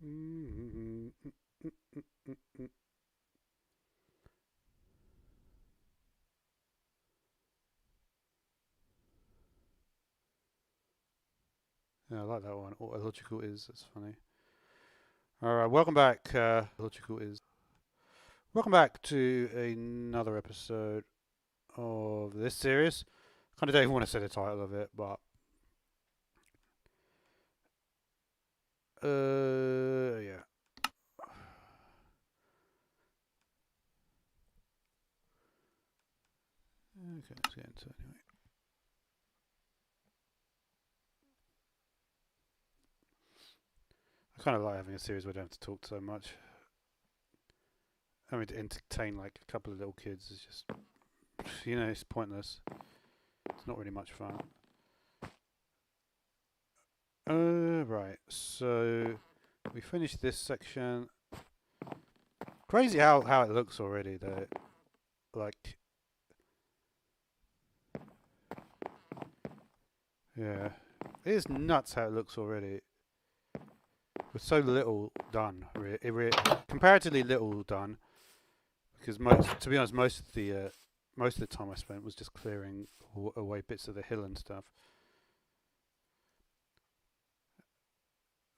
Yeah, I like that one. What illogical is? That's funny. All right, welcome back. Illogical is. Welcome back to another episode of this series. Kind of don't even want to say the title of it, but yeah. Okay, let's get into it anyway. I kind of like having a series where I don't have to talk so much. I mean, to entertain like a couple of little kids is just, it's pointless. It's not really much fun. Right. So we finished this section. Crazy how it looks already, though. Like, yeah, it is nuts how it looks already. With so little done, comparatively little done, because to be honest, most of the time I spent was just clearing away bits of the hill and stuff.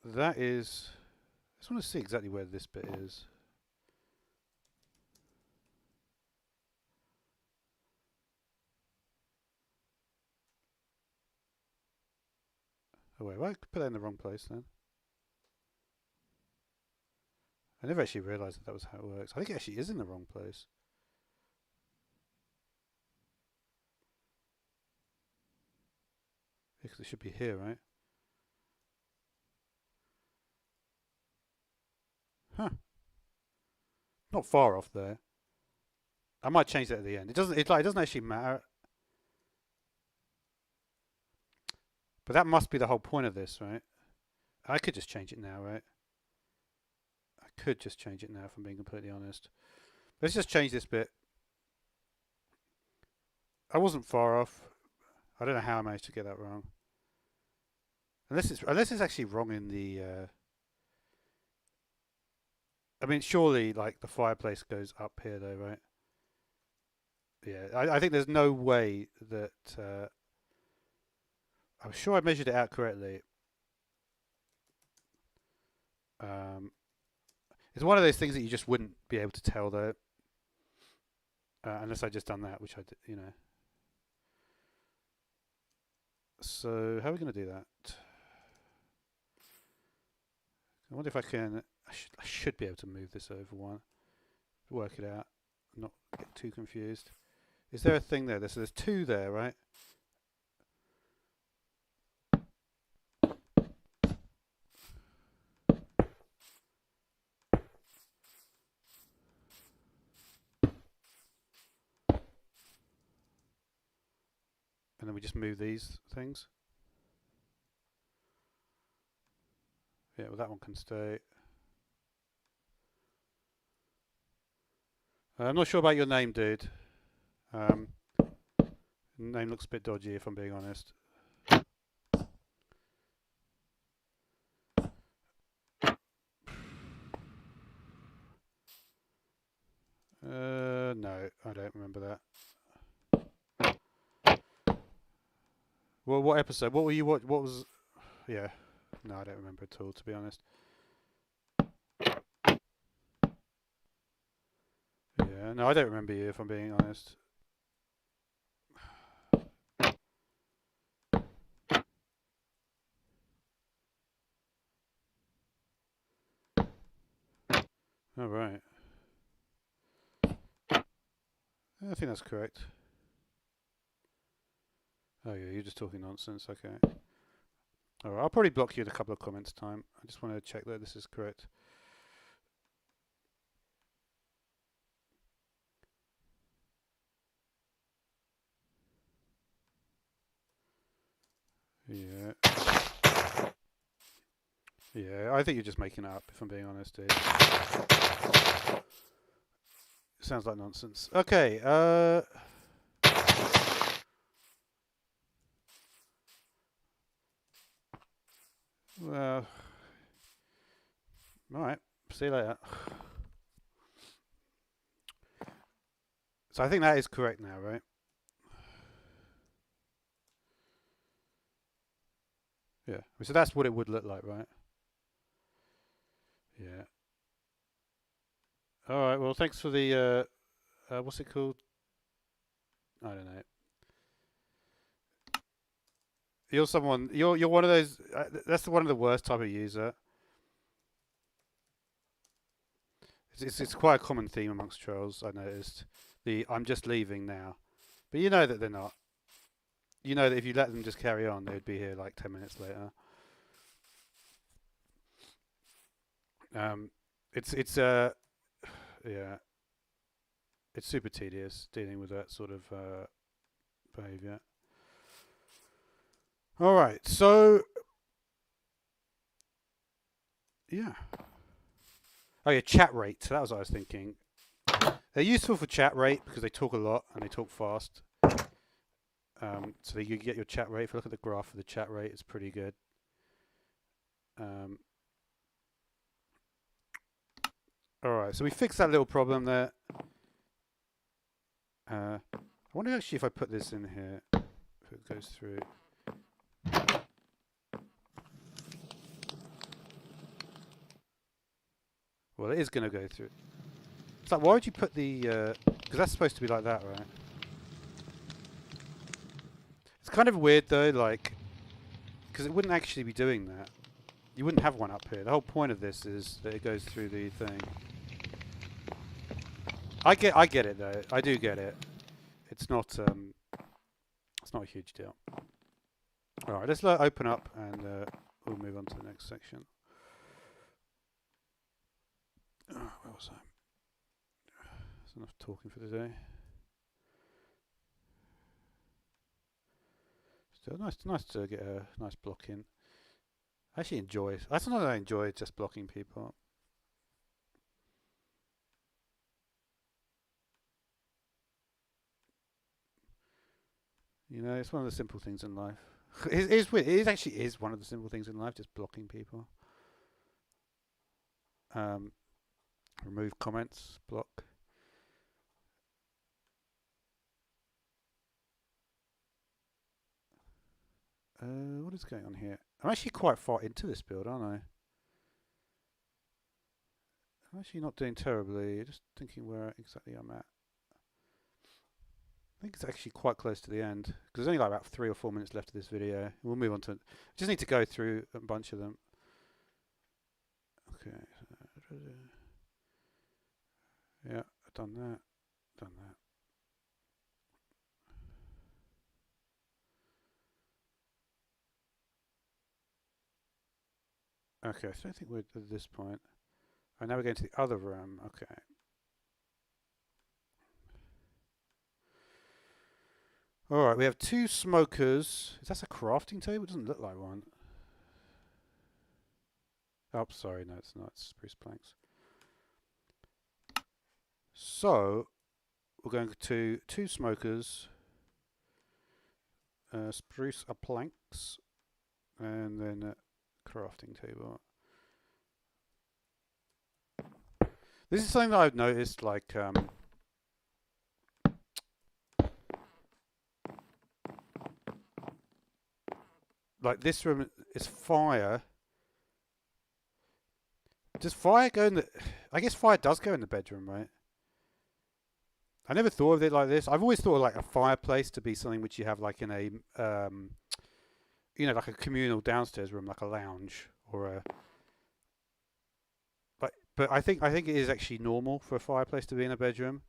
That is, I just want to see exactly where this bit is. Oh wait, I put that in the wrong place then. I never actually realised that was how it works. I think it actually is in the wrong place. Because it should be here, right? Huh. Not far off there. I might change that at the end. It doesn't actually matter. But that must be the whole point of this, right? I could just change it now, right? I could just change it now if I'm being completely honest. Let's just change this bit. I wasn't far off. I don't know how I managed to get that wrong. Unless it's actually wrong in the I mean, surely like the fireplace goes up here though, right? Yeah, I think there's no way that I'm sure I measured it out correctly. Um, it's one of those things that you just wouldn't be able to tell though, unless I just done that, which I did. So how are we going to do that? I wonder if I can. I should be able to move this over one. Work it out. Not get too confused. Is there a thing there? So there's two there, right? And then we just move these things. Yeah, well that one can stay. I'm not sure about your name, dude. Name looks a bit dodgy if I'm being honest. No, I don't remember that. Well, what episode? What were you? What was? Yeah, no, I don't remember at all, to be honest. Yeah, no, I don't remember you, if I'm being honest. All right. I think that's correct. Oh yeah, you're just talking nonsense. Okay. All right, I'll probably block you in a couple of comments time. I just want to check that this is correct. Yeah. Yeah, I think you're just making it up, if I'm being honest, dude. Sounds like nonsense. Okay, well, Alright, see you later. So I think that is correct now, right? Yeah. So that's what it would look like, right? Yeah. Alright, well thanks for the, what's it called? I don't know. You're one of those, that's one of the worst type of user. It's quite a common theme amongst trolls, I noticed. I'm just leaving now. But you know that they're not. You know that if you let them just carry on, they'd be here like 10 minutes later. Yeah, it's super tedious dealing with that sort of behavior. All right, so yeah. Oh yeah, chat rate. That was what I was thinking. They're useful for chat rate because they talk a lot and they talk fast. So you get your chat rate. If you look at the graph for the chat rate, it's pretty good. Alright, so we fixed that little problem there. I wonder actually if I put this in here, if it goes through. Well, it is going to go through. It's like, why would you put the... because that's supposed to be like that, right? It's kind of weird though, like... Because it wouldn't actually be doing that. You wouldn't have one up here. The whole point of this is that it goes through the thing. I get it though. I do get it. It's not a huge deal. All right, let's open up and we'll move on to the next section. Where was I? That's enough talking for today. Still nice to get a nice block in. I actually enjoy it. That's not that I enjoy just blocking people. You know, it's one of the simple things in life. It actually is one of the simple things in life, just blocking people. Remove comments, block. What is going on here? I'm actually quite far into this build, aren't I? I'm actually not doing terribly, just thinking where exactly I'm at. I think it's actually quite close to the end, because there's only like about 3 or 4 minutes left of this video. We'll move on to... Just need to go through a bunch of them. Okay. Yeah, I've done that. Done that. Okay, so I think we're at this point. And now we're going to the other room. Okay. Alright, we have 2 smokers. Is that a crafting table? It doesn't look like one. Oh, sorry, no, it's not. It's spruce planks. So, we're going to 2 smokers, spruce planks, and then a crafting table. This is something that I've noticed, like, this room is fire. Does fire go in the... I guess fire does go in the bedroom, right? I never thought of it like this. I've always thought of like a fireplace to be something which you have like in a, you know, like a communal downstairs room, like a lounge or a... But I think it is actually normal for a fireplace to be in a bedroom.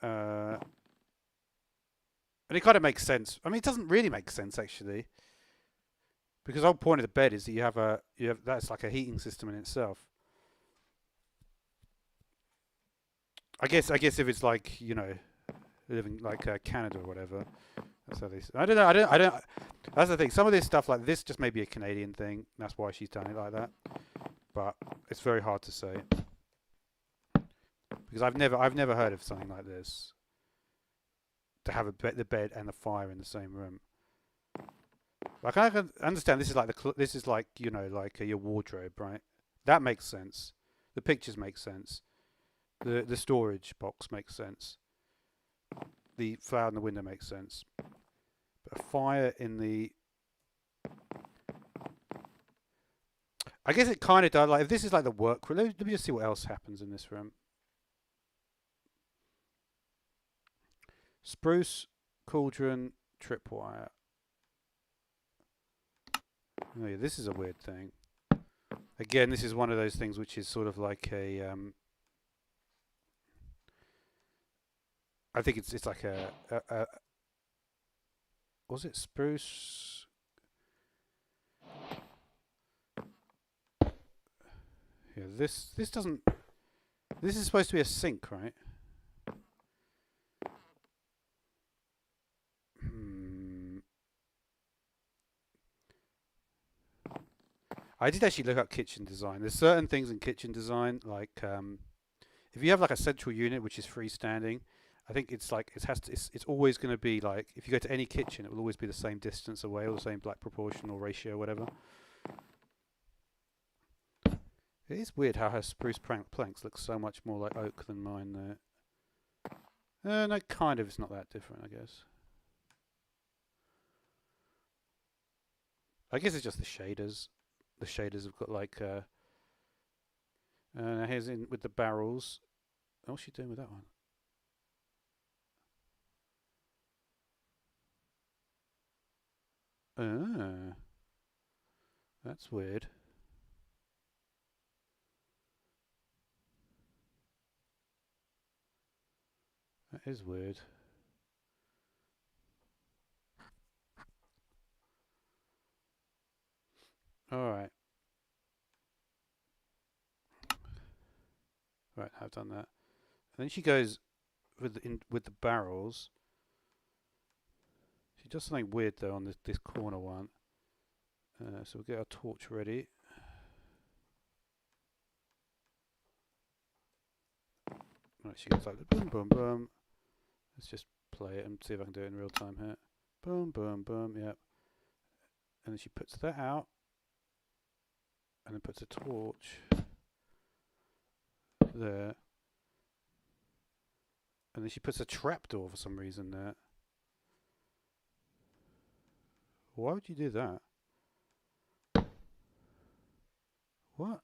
And it kind of makes sense. I mean, it doesn't really make sense actually, because the whole point of the bed is that you have that's like a heating system in itself. I guess if it's like, you know, living like Canada or whatever, that's how they. I don't know. That's the thing. Some of this stuff like this just may be a Canadian thing. That's why she's done it like that. But it's very hard to say because I've never heard of something like this, to have the bed and the fire in the same room. Like I can understand this is like you know, like your wardrobe, right? That makes sense. The pictures make sense. The storage box makes sense. The flower in the window makes sense. But a fire in the... I guess it kind of does. Like, if this is like the work room, let me just see what else happens in this room. Spruce, cauldron, tripwire. Oh yeah, this is a weird thing. Again, this is one of those things which is sort of like a... I think it's like a was it spruce? Yeah, this doesn't... This is supposed to be a sink, right? I did actually look up kitchen design. There's certain things in kitchen design, like if you have like a central unit which is freestanding, I think it's like it's always going to be like, if you go to any kitchen, it will always be the same distance away or the same like proportion or ratio or whatever. It is weird how her spruce planks look so much more like oak than mine there. No, kind of. It's not that different, I guess. I guess it's just the shaders. The shaders have got like... here's in with the barrels. Oh, what's she doing with that one? That's weird. That is weird. Alright. Right, I've done that. And then she goes with the barrels. She does something weird though on this corner one. So we'll get our torch ready. Right, she goes like boom, boom, boom. Let's just play it and see if I can do it in real time here. Boom, boom, boom. Yep. And then she puts that out, and then puts a torch there, and then she puts a trapdoor for some reason there. Why would you do that? What?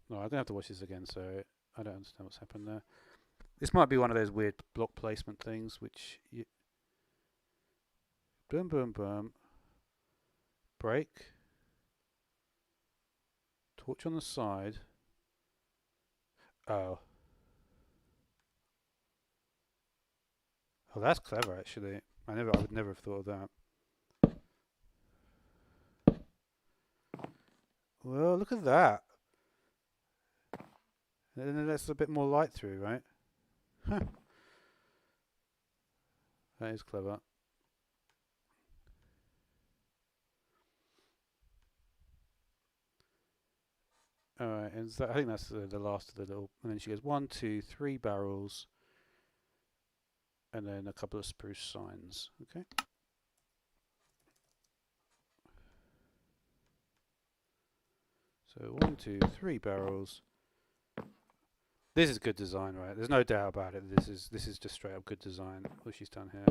No, I'm gonna have to watch this again, so I don't understand what's happened there. This might be one of those weird block placement things, which you... Boom, boom, boom. Break. Torch on the side. Oh. Oh, that's clever, actually. I would never have thought of that. Well, look at that. And then that's a bit more light through, right? Huh. That is clever. Alright, and I think that's the last of the little... And then she goes 1, 2, 3 barrels. And then a couple of spruce signs. Okay. So 1, 2, 3 barrels. This is good design, right? There's no doubt about it. This is just straight up good design. What she's done here.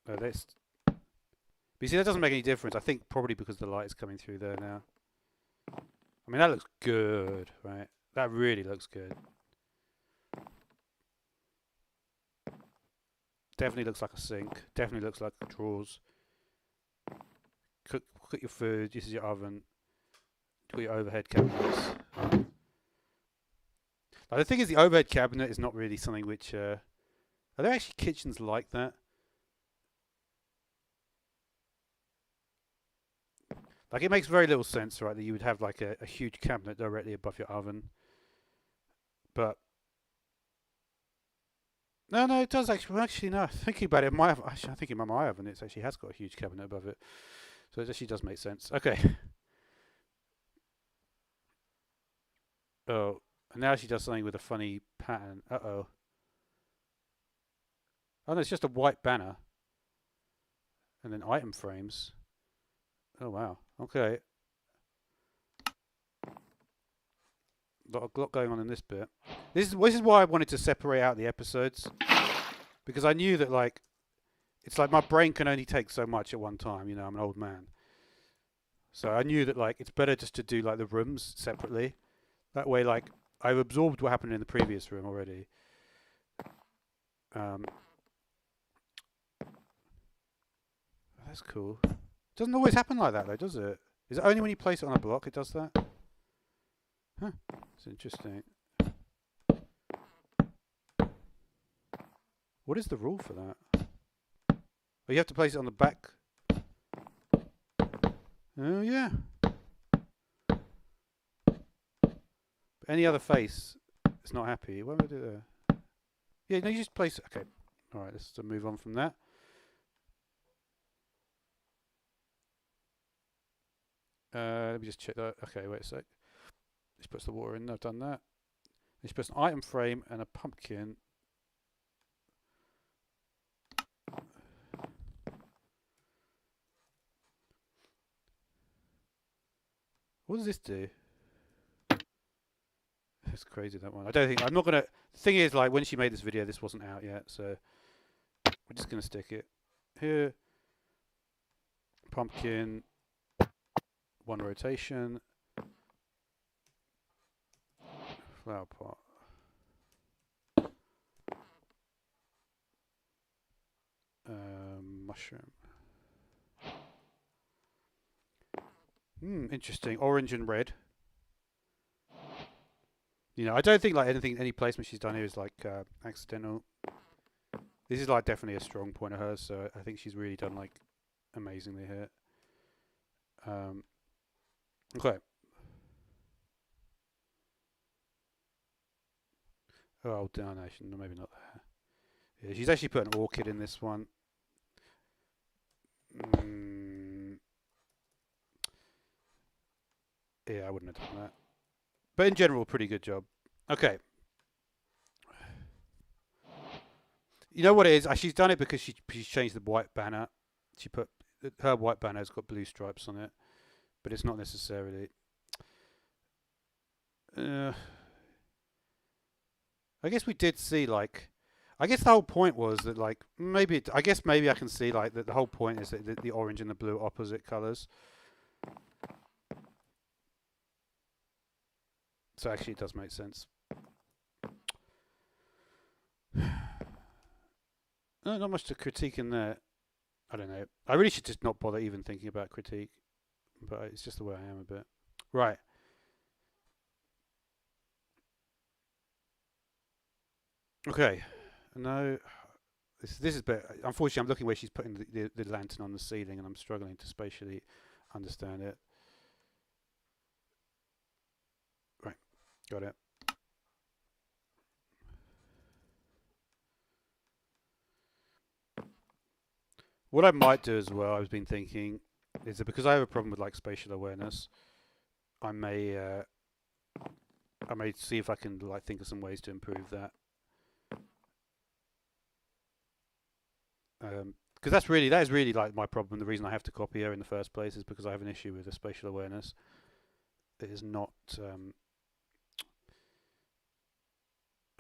Oh, this. But you see, that doesn't make any difference. I think probably because the light is coming through there now. I mean, that looks good, right? That really looks good. Definitely looks like a sink. Definitely looks like drawers. Cook your food. This is your oven. Got your overhead cabinets. Now, the thing is, the overhead cabinet is not really something which... are there actually kitchens like that? Like, it makes very little sense, right, that you would have like a huge cabinet directly above your oven. But... No, it does actually. Well, actually, no. Thinking about it, I think in my oven, it actually has got a huge cabinet above it. So it actually does make sense. Okay. Oh, and now she does something with a funny pattern. Uh-oh. Oh, no, it's just a white banner. And then item frames. Oh wow. Okay. Lot going on in this bit. This is why I wanted to separate out the episodes, because I knew that like it's like my brain can only take so much at one time. You know, I'm an old man, so I knew that like it's better just to do like the rooms separately. That way, like I've absorbed what happened in the previous room already. That's cool. Doesn't always happen like that though, does it? Is it only when you place it on a block it does that? Huh. It's interesting. What is the rule for that? Oh, you have to place it on the back. Oh yeah. But any other face is not happy. What would I do there? Yeah, no, you just place it. Okay. Alright, let's move on from that. Let me just check that. Okay, wait a sec. This puts the water in. I've done that. This puts an item frame and a pumpkin. What does this do? That's crazy, that one. I don't think... I'm not going to... The thing is, like, when she made this video, this wasn't out yet, so... We're just going to stick it here. Pumpkin. One rotation. Flower pot. Mushroom. Interesting. Orange and red. You know, I don't think like any placement she's done here is like accidental. This is like definitely a strong point of hers, so I think she's really done like amazingly here. Okay. Oh, damnation. No, maybe not there. Yeah, she's actually put an orchid in this one. Yeah, I wouldn't have done that. But in general, pretty good job. Okay. You know what it is? She's done it because she's changed the white banner. She put her white banner has got blue stripes on it, but it's not necessarily. I guess we did see like. I guess the whole point was that like maybe I can see like that the whole point is that the orange and the blue are opposite colours. So actually, it does make sense. No, not much to critique in there. I don't know. I really should just not bother even thinking about critique, but it's just the way I am a bit. Right. Okay. No. This is better. Unfortunately, I'm looking where she's putting the lantern on the ceiling, and I'm struggling to spatially understand it. Right. Got it. What I might do as well, I've been thinking, is that because I have a problem with like spatial awareness, I may see if I can like think of some ways to improve that. Because that is really like my problem. The reason I have to copy her in the first place is because I have an issue with the spatial awareness. It is not.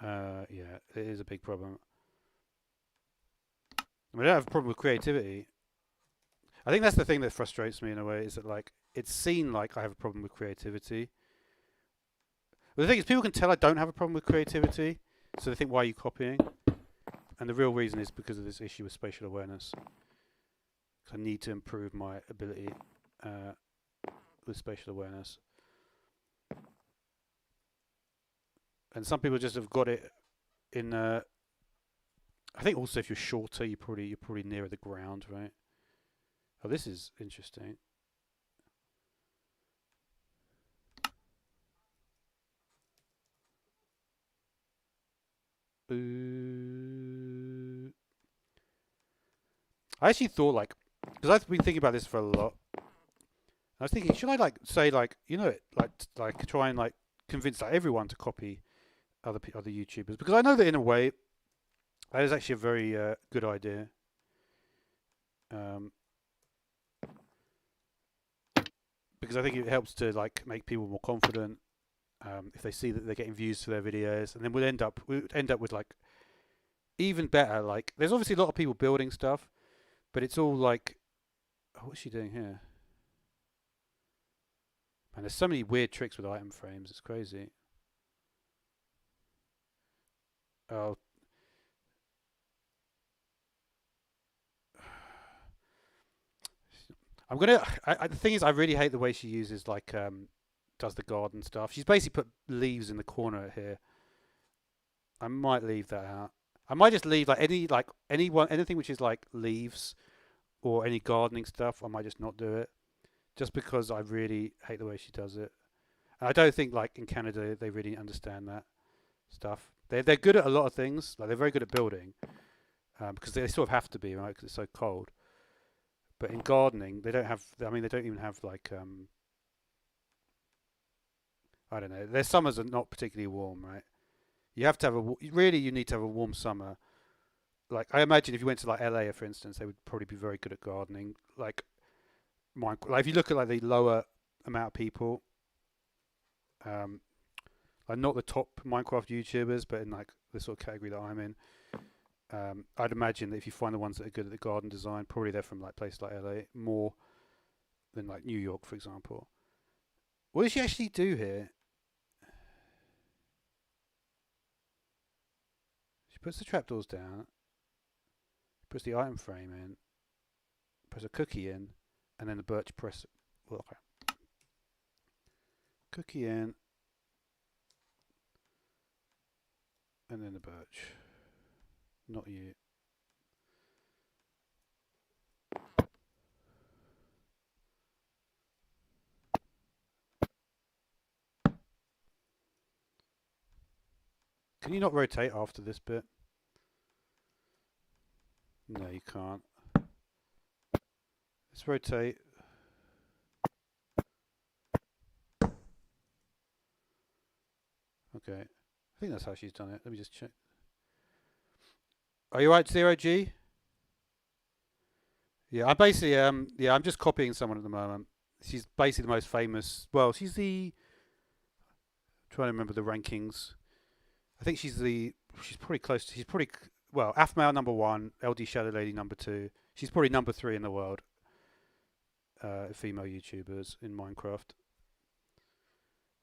Yeah, it is a big problem. I mean, I don't have a problem with creativity. I think that's the thing that frustrates me in a way, is that like it's seen like I have a problem with creativity. But the thing is, people can tell I don't have a problem with creativity, so they think, why are you copying? And the real reason is because of this issue with spatial awareness. I need to improve my ability with spatial awareness. And some people just have got it in. I think also if you're shorter, you're probably nearer the ground, right? Oh, this is interesting. I actually thought like, because I've been thinking about this for a lot. I was thinking, should I like say like, you know, like try and like convince like everyone to copy other YouTubers, because I know that in a way that is actually a very good idea. because I think it helps to like make people more confident if they see that they're getting views to their videos, and then we'd end up with like even better. Like, there's obviously a lot of people building stuff, but it's all like, oh, what's she doing here? Man, there's so many weird tricks with item frames. It's crazy. Oh. The thing is, I really hate the way she uses like does the garden stuff. She's basically put leaves in the corner here. I might leave that out. I might just leave like anything which is like leaves or any gardening stuff. I might just not do it, just because I really hate the way she does it. And I don't think like in Canada they really understand that stuff. They're good at a lot of things. Like, they're very good at building because they sort of have to be, right? Because it's so cold. But in gardening, they don't have. I mean, they don't even have like I don't know. Their summers are not particularly warm, right? You have to have you need to have a warm summer. Like, I imagine if you went to like LA, for instance, they would probably be very good at gardening. Like if you look at like the lower amount of people, like not the top Minecraft YouTubers, but in like the sort of category that I'm in, I'd imagine that if you find the ones that are good at the garden design, probably they're from like places like LA more than like New York, for example. What does she actually do here? She puts the trapdoors down, puts the item frame in, puts a cookie in, and then the birch press. Well, okay. Cookie in, and then the birch. Not you. Can you not rotate after this bit? No, you can't. Let's rotate. Okay. I think that's how she's done it. Let me just check. Are you right, 0G? Yeah, I'm basically I'm just copying someone at the moment. She's basically the most famous. Well, she's the. I'm trying to remember the rankings. I think she's pretty close. She's pretty well. Aphmail #1, LD Shadow Lady #2. She's probably #3 in the world. Female YouTubers in Minecraft.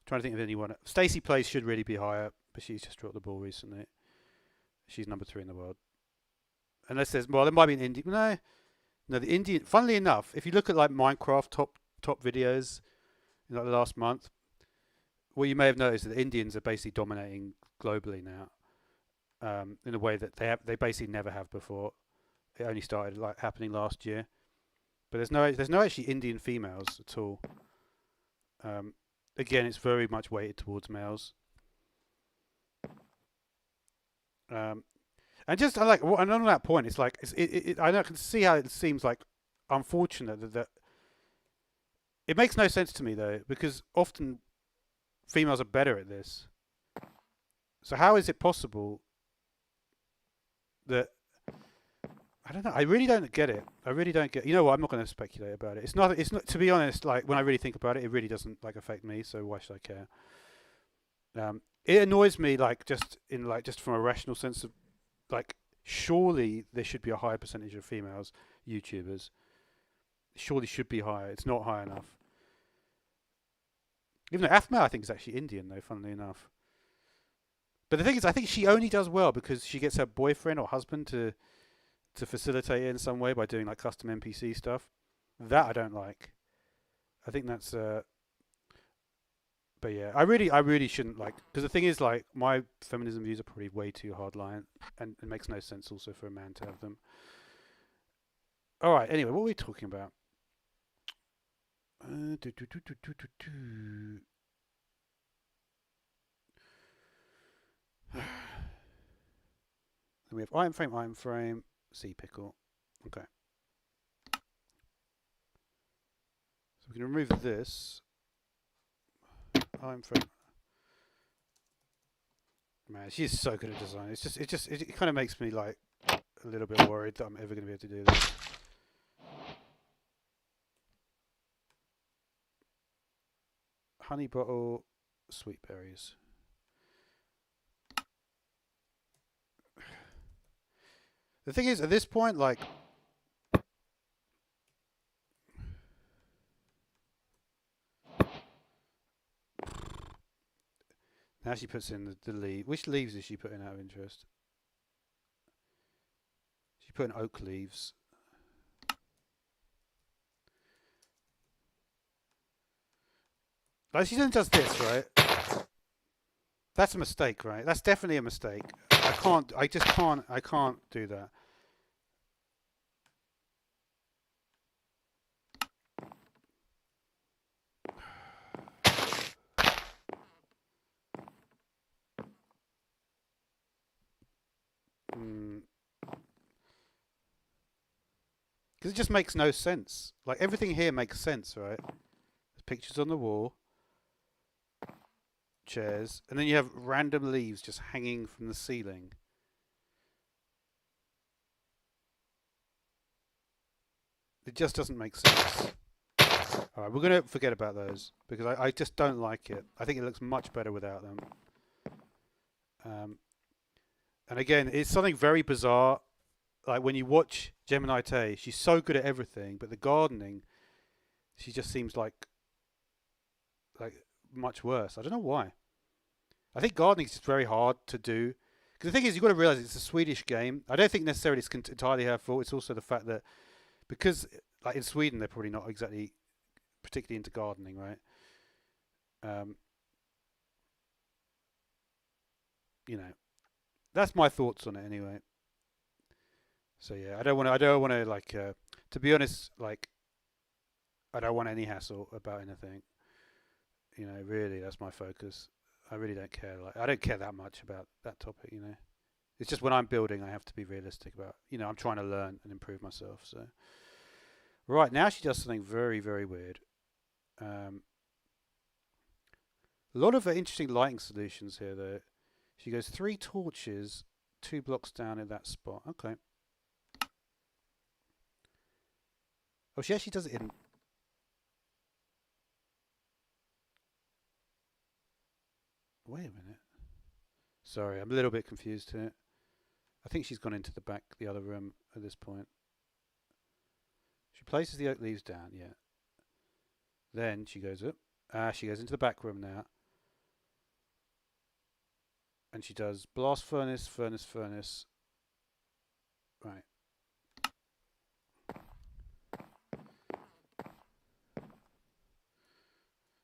Trying to think of anyone. Stacey Plays should really be higher, but she's just dropped the ball recently. She's #3 in the world. Unless there might be an Indian. No, the Indian. Funnily enough, if you look at like Minecraft top videos in like the last month, what you may have noticed is that Indians are basically dominating globally now, in a way that they basically never have before. It only started like happening last year, but there's no actually Indian females at all. Again, it's very much weighted towards males. And just and on that point, it's like I can see how it seems like unfortunate that it makes no sense to me though, because often females are better at this. So how is it possible that I don't know? I really don't get it. I really don't get. You know what? I'm not going to speculate about it. It's not. To be honest. Like, when I really think about it, it really doesn't like affect me. So why should I care? It annoys me just from a rational sense of like, surely there should be a higher percentage of females YouTubers. Surely should be higher. It's not high enough. Even though Aphma, I think, is actually Indian though. Funnily enough. But the thing is, I think she only does well because she gets her boyfriend or husband to facilitate it in some way by doing like custom NPC stuff. That I don't like. I think that's but yeah, I really shouldn't like, because the thing is, like, my feminism views are probably way too hardline, and it makes no sense also for a man to have them. All right, anyway, what were we talking about? Then we have item frame, sea pickle. Okay. So we can remove this. Item frame. Man, she's so good at design. It kind of makes me like a little bit worried that I'm ever going to be able to do this. honey bottle, sweet berries. The thing is, at this point, like, now she puts in the leaf. Which leaves is she putting out of interest? She put in oak leaves. Like, she then does this, right? That's a mistake, right? That's definitely a mistake. I can't do that. Because it just makes no sense. Like, everything here makes sense, right? There's pictures on the wall, chairs, and then you have random leaves just hanging from the ceiling. It just doesn't make sense. Alright, we're going to forget about those, because I just don't like it. I think it looks much better without them. And again, it's something very bizarre. Like, when you watch Geminitay, she's so good at everything, but the gardening, she just seems like much worse. I don't know why. I think gardening is just very hard to do. Because the thing is, you've got to realise it's a Swedish game. I don't think necessarily it's entirely her fault. It's also the fact that, because like in Sweden, they're probably not exactly particularly into gardening, right? You know, that's my thoughts on it anyway. So yeah, I don't want to like, to be honest, like, I don't want any hassle about anything. You know, really, that's my focus. I really don't care. Like, I don't care that much about that topic. You know, it's just when I'm building, I have to be realistic about. You know, I'm trying to learn and improve myself. So, right now she does something very, very weird. A lot of interesting lighting solutions here, though. She goes 3 torches, 2 blocks down in that spot. Okay. Oh, she actually does it in. Wait a minute. Sorry, I'm a little bit confused here. I think she's gone into the other room at this point. She places the oak leaves down, yeah. Then she goes up. She goes into the back room now. And she does blast furnace, furnace, furnace. Right.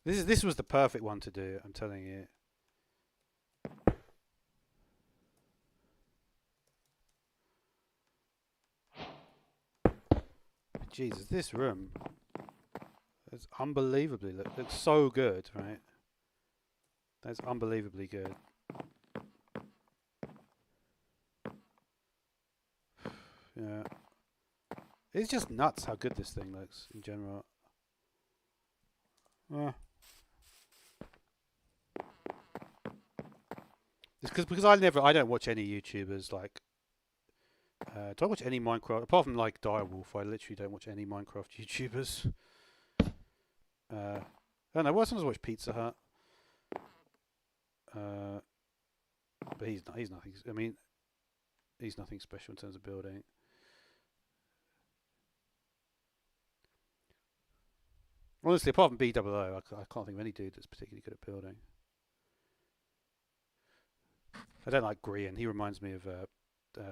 This was the perfect one to do, I'm telling you. Jesus, this room is unbelievably looks so good, right? That's unbelievably good. Yeah. It's just nuts how good this thing looks in general. It's because I don't watch any YouTubers like. Do I watch any Minecraft apart from like Direwolf? I literally don't watch any Minecraft YouTubers. I don't know. Well, sometimes I watch Pizza Hut. But he's nothing. I mean, he's nothing special in terms of building. Honestly, apart from BOO, I can't think of any dude that's particularly good at building. I don't like Grian. He reminds me of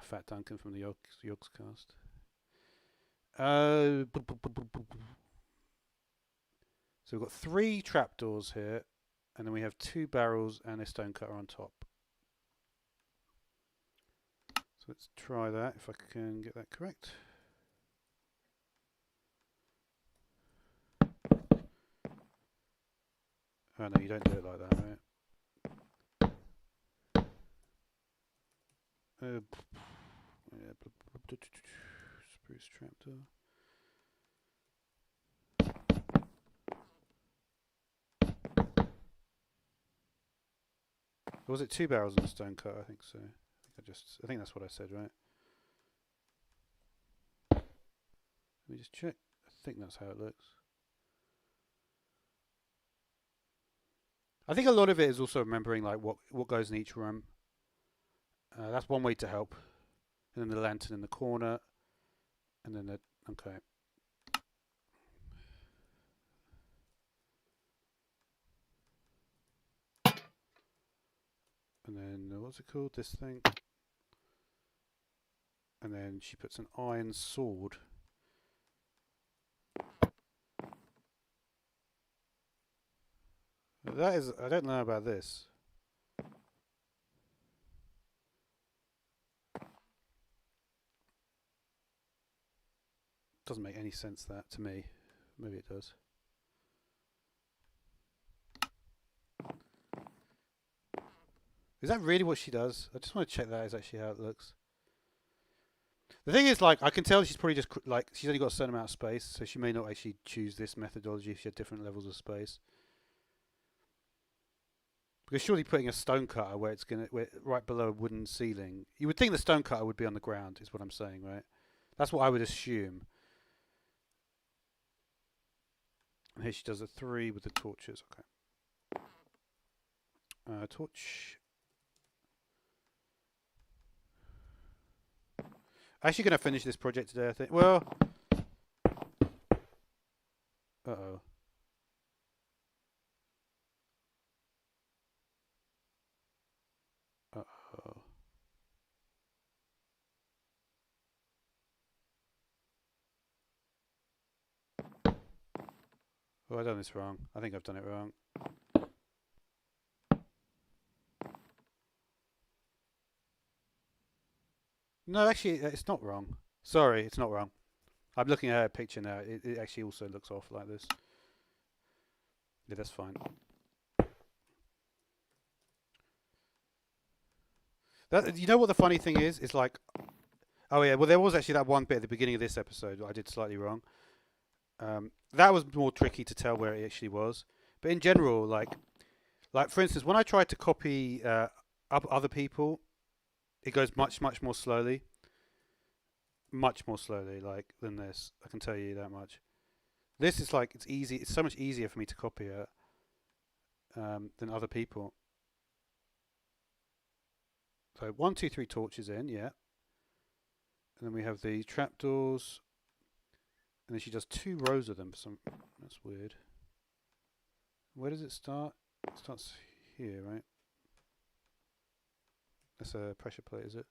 Fat Duncan from the Yogscast. So we've got 3 trapdoors here, and then we have 2 barrels and a stone cutter on top. So let's try that, if I can get that correct. Oh no, you don't do it like that, right? Yeah, spruce trapdoor. Or was it 2 barrels and a stone cut? I think so. I think that's what I said, right? Let me just check. I think that's how it looks. I think a lot of it is also remembering like what goes in each room. That's one way to help. And then the lantern in the corner, and then the okay. And then what's it called? This thing. And then she puts an iron sword. That is, I don't know about this. Doesn't make any sense, that to me. Maybe it does. Is that really what she does? I just want to check that is actually how it looks. The thing is, like, I can tell she's probably just like she's only got a certain amount of space, so she may not actually choose this methodology if she had different levels of space. Because surely putting a stone cutter where it's right below a wooden ceiling, you would think the stone cutter would be on the ground. Is what I'm saying, right? That's what I would assume. And here she does a 3 with the torches. Okay. Torch. Actually, going to finish this project today, I think. Well. Uh-oh. Uh-oh. Oh, I've done this wrong. I think I've done it wrong. No, actually, it's not wrong. Sorry, it's not wrong. I'm looking at her picture now. It actually also looks off like this. Yeah, that's fine. You know what the funny thing is? It's like, oh yeah, well there was actually that one bit at the beginning of this episode that I did slightly wrong. That was more tricky to tell where it actually was. But in general, like for instance, when I tried to copy other people, it goes much more slowly. Much more slowly, like than this. I can tell you that much. This is like it's easy. It's so much easier for me to copy it than other people. So 1, 2, 3 torches in, yeah. And then we have the trapdoors. And then she does 2 rows of them. That's weird. Where does it start? It starts here, right? That's a pressure plate, is it?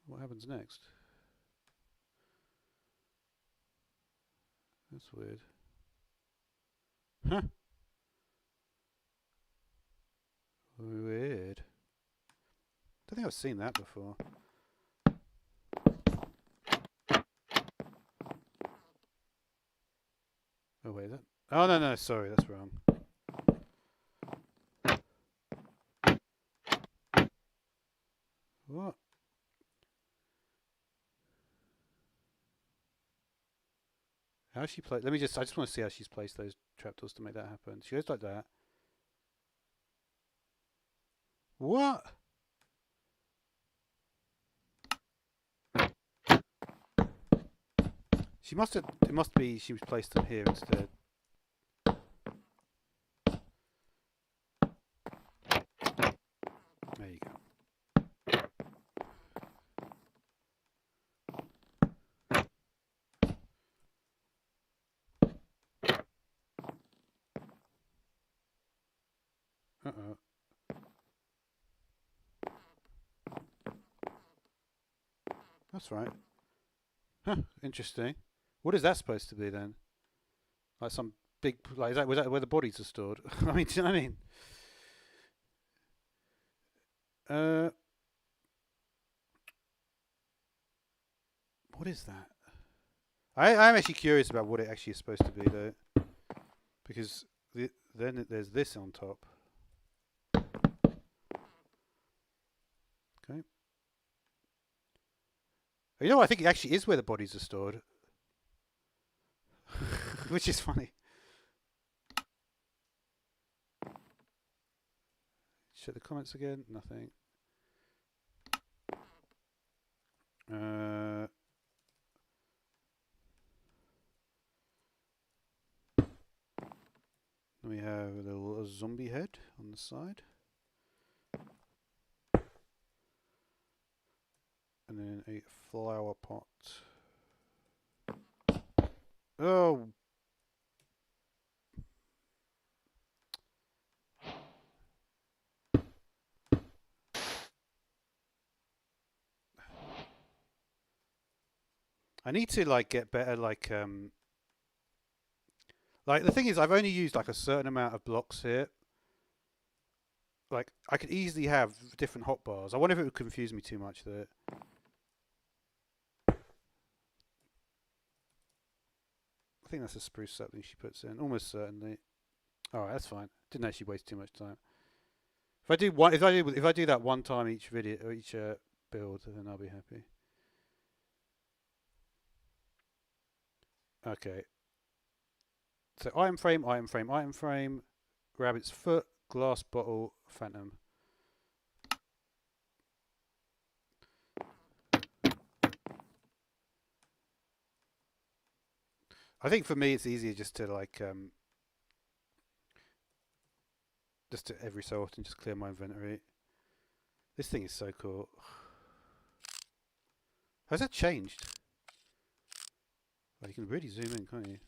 What happens next? That's weird. Huh? Weird. Don't think I've seen that before. Oh wait, that. Oh no, sorry, that's wrong. What? How she play? I just want to see how she's placed those trapdoors to make that happen. She goes like that. What? She must have. It must be she was placed them here instead. There you go. Uh-oh. That's right. Huh, interesting. What is that supposed to be then? Like some big, like, was that where the bodies are stored? I mean, do you know what I mean? What is that? I'm actually curious about what it actually is supposed to be though. Because then there's this on top. Okay. You know, I think it actually is where the bodies are stored. Which is funny. Check the comments again. Nothing. got a zombie head on the side. And then a flower pot. Oh! I need to like get better like the thing is I've only used like a certain amount of blocks here. Like I could easily have different hotbars. I wonder if it would confuse me too much there. I think that's a spruce sapling she puts in, almost certainly. Alright, that's fine. Didn't actually waste too much time. If I do that one time each video or each build, then I'll be happy. Okay. So item frame, item frame, item frame, rabbit's foot, glass bottle, phantom. I think for me it's easier just to like just to every so often just clear my inventory. This thing is so cool. Has that changed? Well, you can really zoom in, can't you?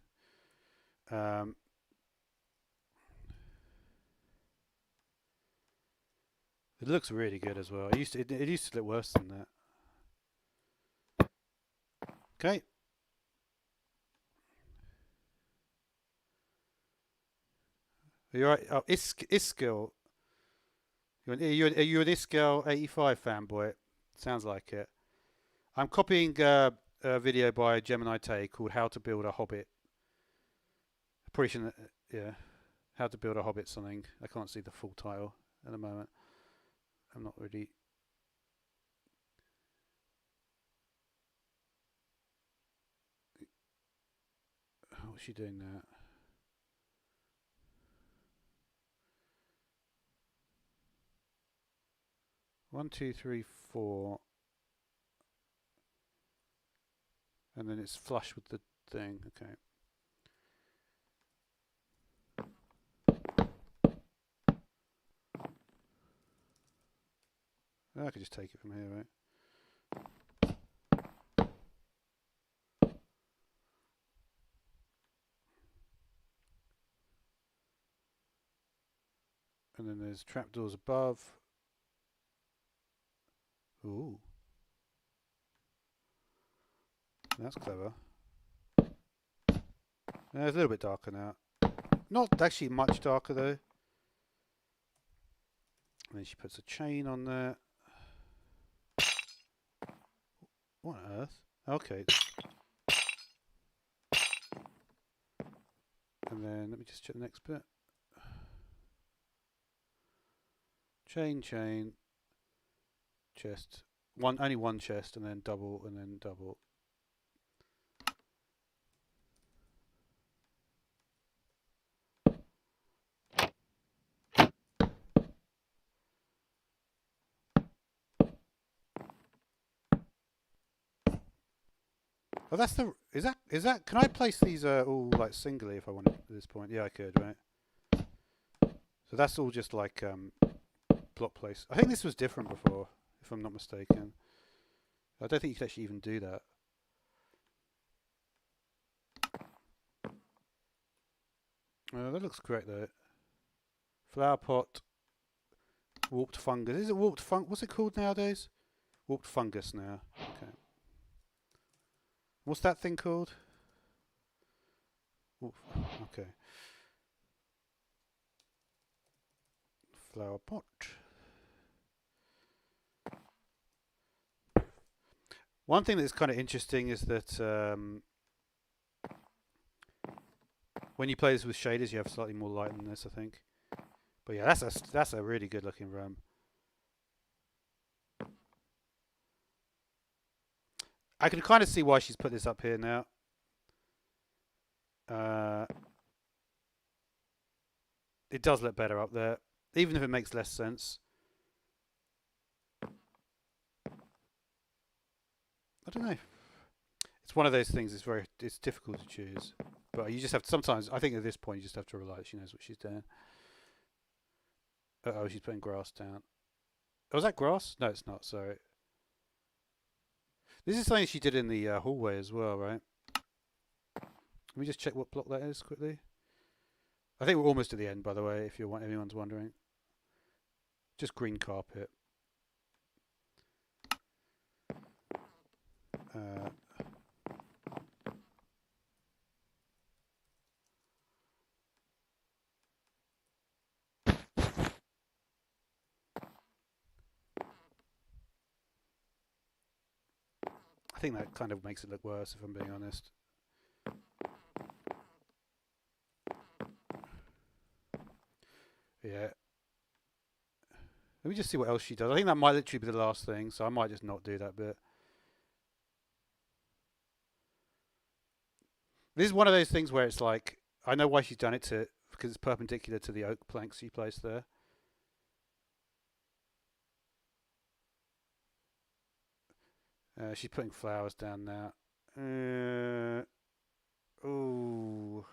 It looks really good as well. It used to look worse than that. Okay. You're right. Oh, Iskill. You're an Iskill 85 fanboy. Sounds like it. I'm copying a video by Geminitay called "How to Build a Hobbit." Probably shouldn't. Yeah, how to build a Hobbit something. I can't see the full title at the moment. I'm not really. What's she doing now? One, two, three, four. And then it's flush with the thing. Okay. I could just take it from here, right? And then there's trapdoors above. Ooh. That's clever. Yeah, it's a little bit darker now. Not actually much darker though. And then she puts a chain on there. What on earth? Okay. And then let me just check the next bit. Chain, chain, chest. Only one chest, and then double, and then double. Oh, that's the. Is that? Can I place these all like singly if I wanted at this point? Yeah, I could, right? So that's all just like block place. I think this was different before, if I'm not mistaken. I don't think you could actually even do that. That looks correct though. Flower pot. Warped fungus. Is it warped fungus? What's it called nowadays? Warped fungus now. Okay. What's that thing called? Okay. Flower pot. One thing that's kind of interesting is that when you play this with shaders, you have slightly more light than this, I think. But yeah, that's a really good looking room. I can kind of see why she's put this up here now. It does look better up there, even if it makes less sense. I don't know. It's one of those things. It's difficult to choose, but you just have to. Sometimes I think at this point you just have to realize she knows what she's doing. Uh-oh, she's putting grass down. Oh, was that grass? No, it's not, sorry. This is something she did in the hallway as well, right? Let me just check what block that is quickly. I think we're almost at the end, by the way, if anyone's wondering. Just green carpet. I think that kind of makes it look worse, if I'm being honest. Yeah. Let me just see what else she does. I think that might literally be the last thing, so I might just not do that bit. This is one of those things where it's like, I know why she's done it because it's perpendicular to the oak planks she placed there. She's putting flowers down now. Ooh.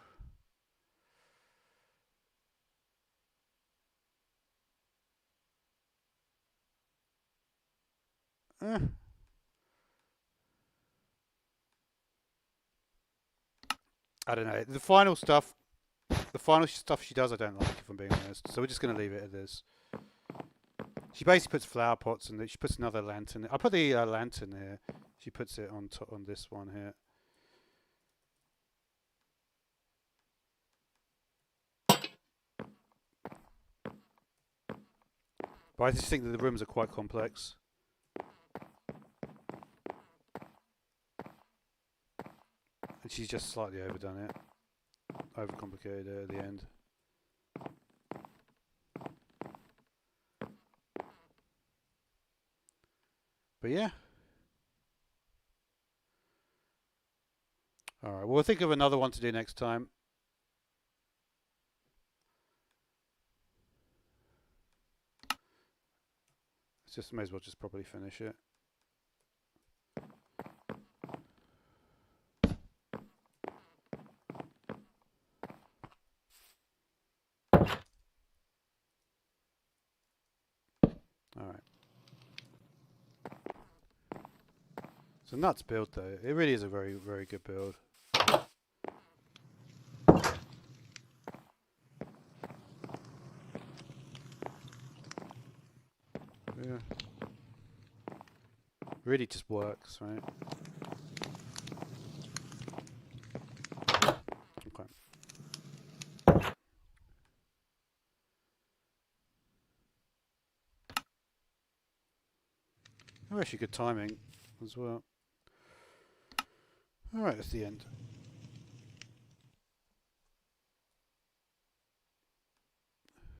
I don't know. The final stuff she does, I don't like, if I'm being honest. So we're just going to leave it at this. She basically puts flower pots and she puts another lantern. I put the lantern here. She puts it on this one here. But I just think that the rooms are quite complex. And she's just slightly overdone it. Overcomplicated it at the end. But yeah. Alright, well, we'll think of another one to do next time. Just may as well just probably finish it. Alright. It's a nuts build though. It really is a very, very good build. Yeah. Really just works, right? Okay. Oh, actually good timing as well. Alright, that's the end.